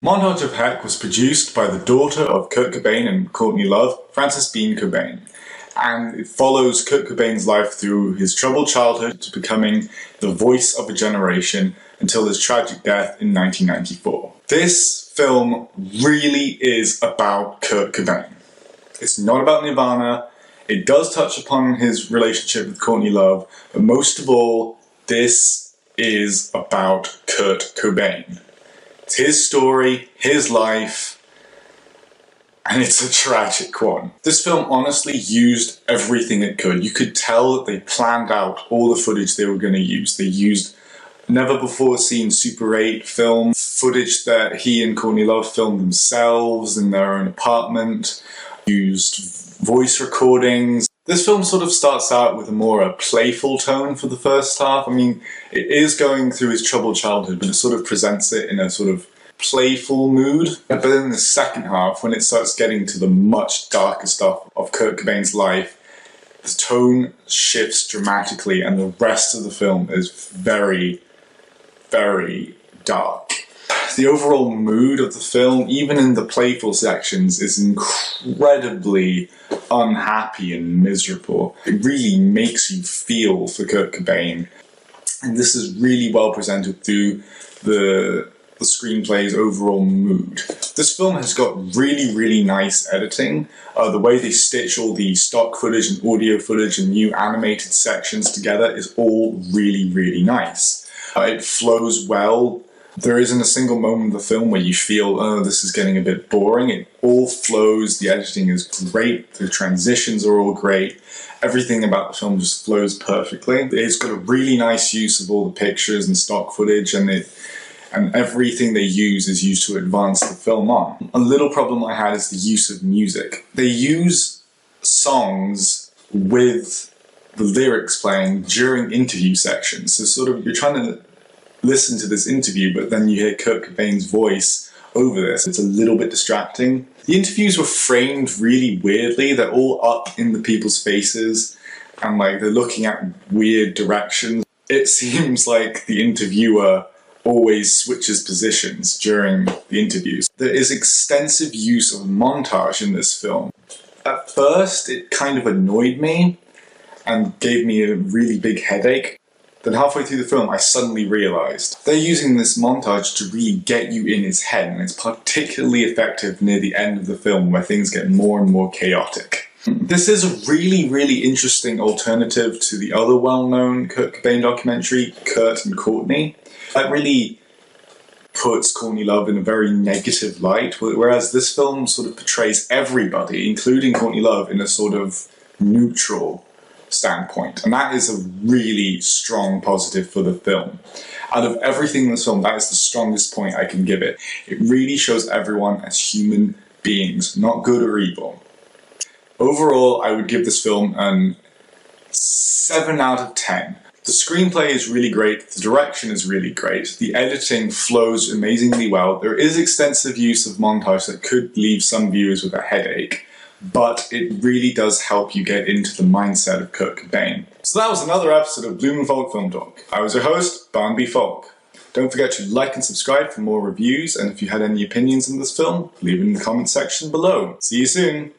Montage of Heck was produced by the daughter of Kurt Cobain and Courtney Love, Frances Bean Cobain, and it follows Kurt Cobain's life through his troubled childhood to becoming the voice of a generation until his tragic death in 1994. This film really is about Kurt Cobain. It's not about Nirvana. It does touch upon his relationship with Courtney Love, but most of all, this is about Kurt Cobain. It's his story, his life, and it's a tragic one. This film honestly used everything it could. You could tell that they planned out all the footage they were going to use. They used never before seen Super 8 film footage that he and Courtney Love filmed themselves in their own apartment, used voice recordings. This film sort of starts out with a more playful tone for the first half. I mean, it is going through his troubled childhood, but it sort of presents it in a sort of playful mood. But then in the second half, when it starts getting to the much darker stuff of Kurt Cobain's life, the tone shifts dramatically and the rest of the film is very, very dark. The overall mood of the film, even in the playful sections, is incredibly unhappy and miserable. It really makes you feel for Kurt Cobain. And this is really well presented through the screenplay's overall mood. This film has got really, really nice editing. The way they stitch all the stock footage and audio footage and new animated sections together is all really, really nice. It flows well. There isn't a single moment of the film where you feel, oh, this is getting a bit boring. It all flows, the editing is great, the transitions are all great. Everything about the film just flows perfectly. It's got a really nice use of all the pictures and stock footage, and everything they use is used to advance the film on. A little problem I had is the use of music. They use songs with the lyrics playing during interview sections. So sort of, you're trying to listen to this interview, but then you hear Kurt Cobain's voice over this. It's a little bit distracting. The interviews were framed really weirdly. They're all up in the people's faces and like they're looking at weird directions. It seems like the interviewer always switches positions during the interviews. There is extensive use of montage in this film. At first, it kind of annoyed me and gave me a really big headache. Then halfway through the film, I suddenly realised they're using this montage to really get you in his head, and it's particularly effective near the end of the film where things get more and more chaotic. This is a really, really interesting alternative to the other well-known Kurt Cobain documentary, Kurt and Courtney. That really puts Courtney Love in a very negative light, whereas this film sort of portrays everybody, including Courtney Love, in a sort of neutral standpoint. And that is a really strong positive for the film. Out of everything in this film, that is the strongest point I can give it. It really shows everyone as human beings, not good or evil. Overall, I would give this film a 7 out of 10. The screenplay is really great, the direction is really great, the editing flows amazingly well. There is extensive use of montage that could leave some viewers with a headache, but it really does help you get into the mindset of Kurt Cobain. So that was another episode of Blumen Falck Film Talk. I was your host, Barnaby Falck. Don't forget to like and subscribe for more reviews, and if you had any opinions on this film, leave it in the comment section below. See you soon!